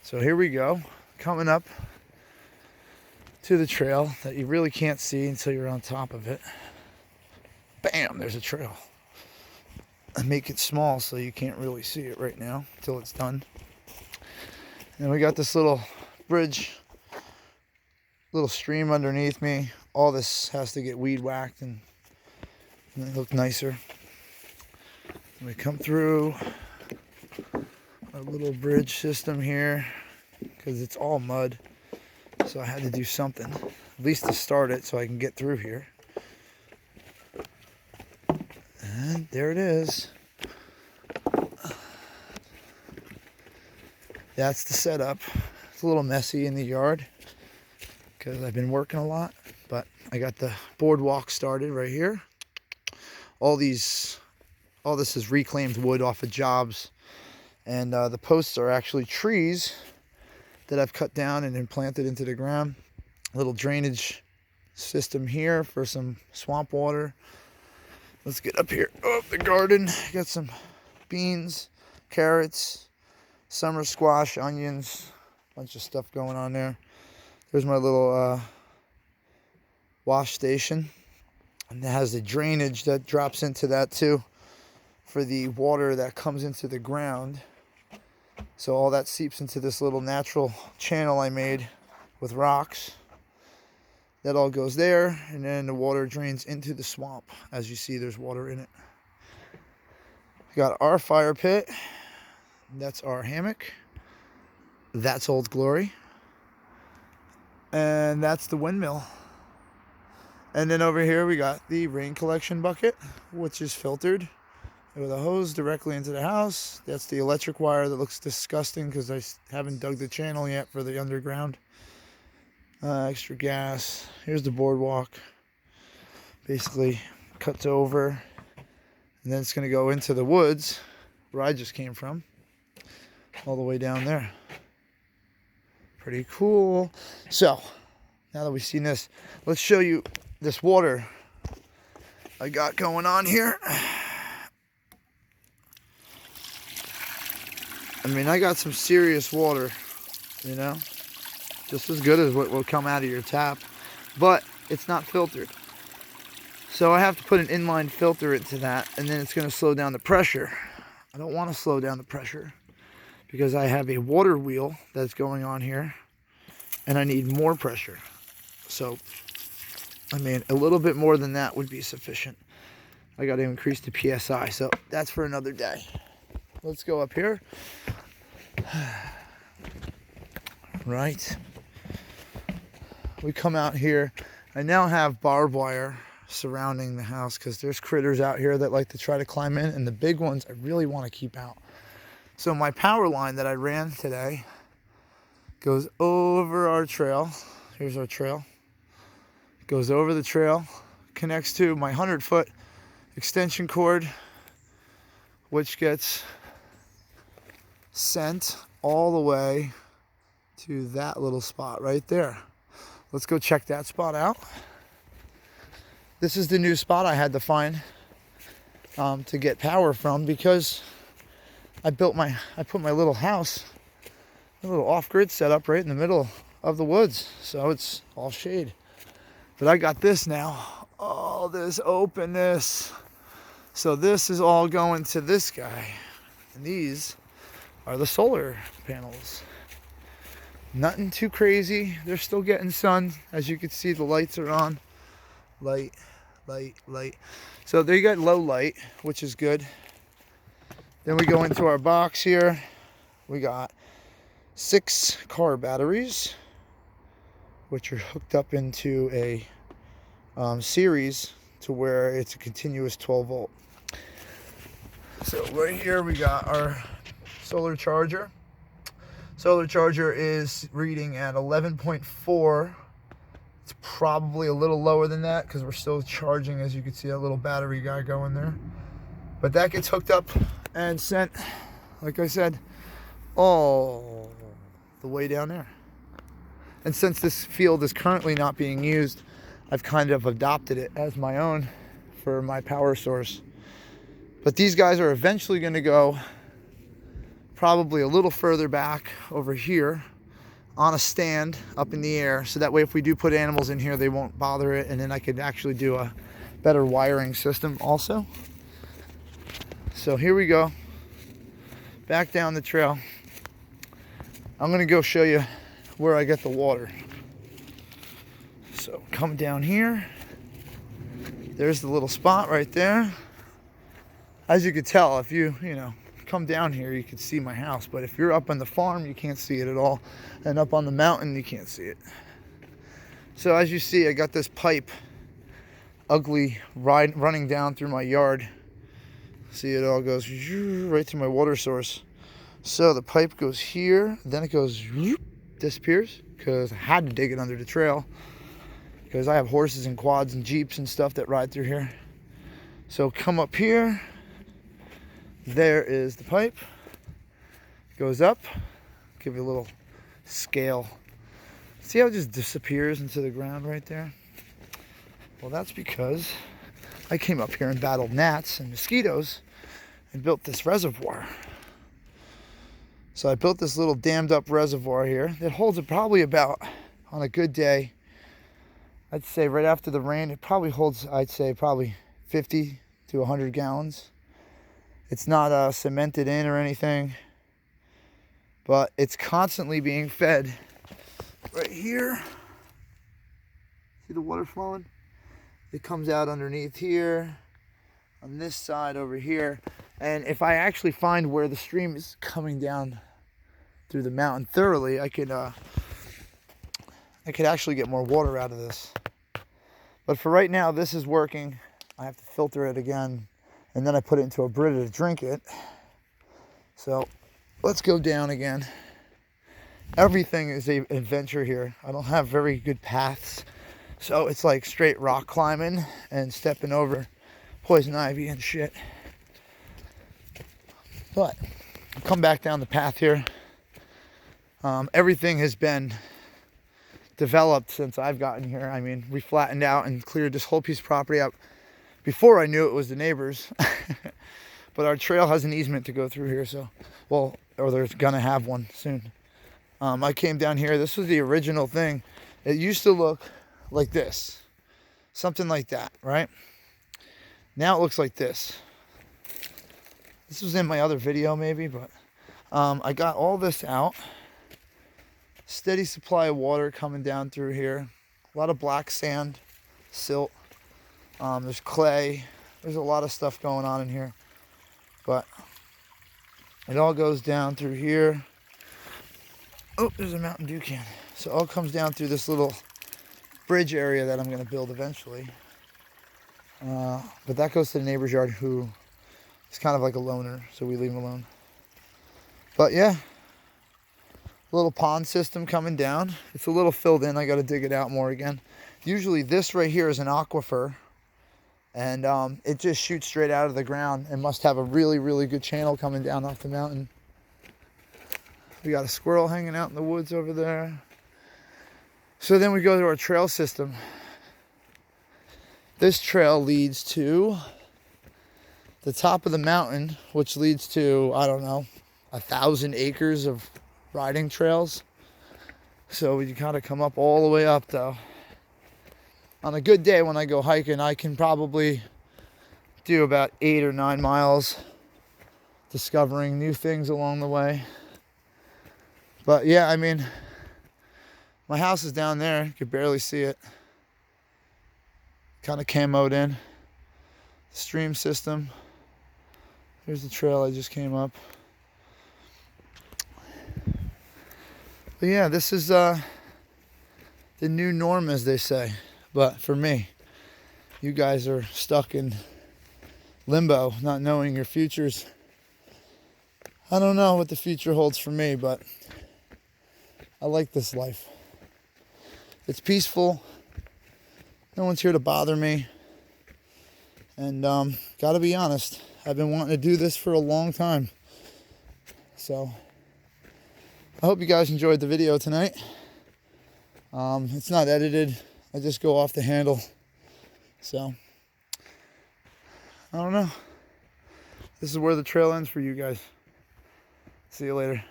So here we go, coming up to the trail that you really can't see until you're on top of it. Bam, there's a trail. I make it small so you can't really see it right now until it's done. And we got this little bridge, little stream underneath me. All this has to get weed whacked and look nicer. And we come through our little bridge system here because it's all mud. So I had to do something, at least to start it so I can get through here. And there it is. That's the setup. It's a little messy in the yard because I've been working a lot, but I got the boardwalk started right here. All this is reclaimed wood off of jobs, and the posts are actually trees that I've cut down and implanted into the ground. A little drainage system here for some swamp water. Let's get up here. Oh, the garden. Got some beans, carrots, summer squash, onions, bunch of stuff going on there. There's my little wash station. And it has the drainage that drops into that too for the water that comes into the ground. So all that seeps into this little natural channel I made with rocks. That all goes there, and then the water drains into the swamp. As you see, there's water in it. We got our fire pit. That's our hammock. That's Old Glory. And that's the windmill. And then over here we got the rain collection bucket, which is filtered with a hose directly into the house. That's the electric wire that looks disgusting because I haven't dug the channel yet for the underground. Extra gas. Here's the boardwalk. Basically cuts over, and then it's going to go into the woods where I just came from, all the way down there. Pretty cool. So now that we've seen this, let's show you this water I got going on here. I mean, I got some serious water, you know, just as good as what will come out of your tap, but it's not filtered. So I have to put an inline filter into that, and then it's going to slow down the pressure. I don't want to slow down the pressure because I have a water wheel that's going on here, and I need more pressure. So, I mean, a little bit more than that would be sufficient. I got to increase the PSI, so that's for another day. Let's go up here. Right. We come out here. I now have barbed wire surrounding the house because there's critters out here that like to try to climb in, and the big ones I really want to keep out. So my power line that I ran today goes over our trail. Here's our trail. Goes over the trail, connects to my 100-foot extension cord, which gets sent all the way to that little spot right there. Let's go check that spot out. This is the new spot I had to find to get power from because I put my little house, a little off-grid setup right in the middle of the woods, so it's all shade. But I got this now. Oh, this openness. So this is all going to this guy, and these are the solar panels. Nothing too crazy. They're still getting sun. As you can see, the lights are on. Light. So they got low light, which is good. Then we go into our box here. We got 6 car batteries, which are hooked up into a series to where it's a continuous 12 volt. So right here we got our solar charger. Solar charger is reading at 11.4. It's probably a little lower than that because we're still charging. As you can see, that little battery guy going there. But that gets hooked up and sent, like I said, all the way down there. And since this field is currently not being used, I've kind of adopted it as my own for my power source. But these guys are eventually going to go probably a little further back over here on a stand up in the air, so that way if we do put animals in here, they won't bother it, and then I could actually do a better wiring system also. So here we go, back down the trail. I'm gonna go show you where I get the water. So come down here, there's the little spot right there. As you can tell, if you come down here, you can see my house, but if you're up on the farm, you can't see it at all, and up on the mountain, you can't see it. So as you see, I got this pipe ugly running down through my yard. See, it all goes right to my water source. So the pipe goes here, then it goes disappears, because I had to dig it under the trail, because I have horses and quads and jeeps and stuff that ride through here. So come up here, there is the pipe, goes up, give you a little scale. See how it just disappears into the ground right there? Well, that's because I came up here and battled gnats and mosquitoes and built this reservoir. So I built this little dammed up reservoir here that holds it probably about, on a good day, I'd say right after the rain, it probably holds, I'd say probably 50 to 100 gallons. It's not cemented in or anything, but it's constantly being fed right here. See the water flowing? It comes out underneath here, on this side over here. And if I actually find where the stream is coming down through the mountain thoroughly, I could actually get more water out of this. But for right now, this is working. I have to filter it again, and then I put it into a Brita to drink it. So let's go down again. Everything is an adventure here. I don't have very good paths, so it's like straight rock climbing and stepping over poison ivy and shit. But I'll come back down the path here. Everything has been developed since I've gotten here. I mean, we flattened out and cleared this whole piece of property out before I knew it was the neighbors. But our trail has an easement to go through here, so, well, or there's gonna have one soon. I came down here, this was the original thing. It used to look like this, something like that, right? Now it looks like this. This was in my other video maybe, but I got all this out. Steady supply of water coming down through here. A lot of black sand, silt. There's clay. There's a lot of stuff going on in here. But it all goes down through here. Oh, there's a Mountain Dew can. So it all comes down through this little bridge area that I'm going to build eventually. But that goes to the neighbor's yard, who is kind of like a loner, so we leave him alone. But yeah, little pond system coming down. It's a little filled in. I got to dig it out more again. Usually this right here is an aquifer, and it just shoots straight out of the ground and must have a really, really good channel coming down off the mountain. We got a squirrel hanging out in the woods over there. So then we go to our trail system. This trail leads to the top of the mountain, which leads to, I don't know, 1,000 acres of riding trails. So we gotta come up all the way up though. On a good day when I go hiking, I can probably do about 8 or 9 miles, discovering new things along the way. But yeah, I mean, my house is down there. You could barely see it. Kind of camoed in. Stream system. Here's the trail I just came up. But yeah, this is the new norm, as they say. But for me, you guys are stuck in limbo, not knowing your futures. I don't know what the future holds for me, but I like this life. It's peaceful. No one's here to bother me. And gotta be honest, I've been wanting to do this for a long time. So I hope you guys enjoyed the video tonight. It's not edited. I just go off the handle. So I don't know. This is where the trail ends for you guys. See you later.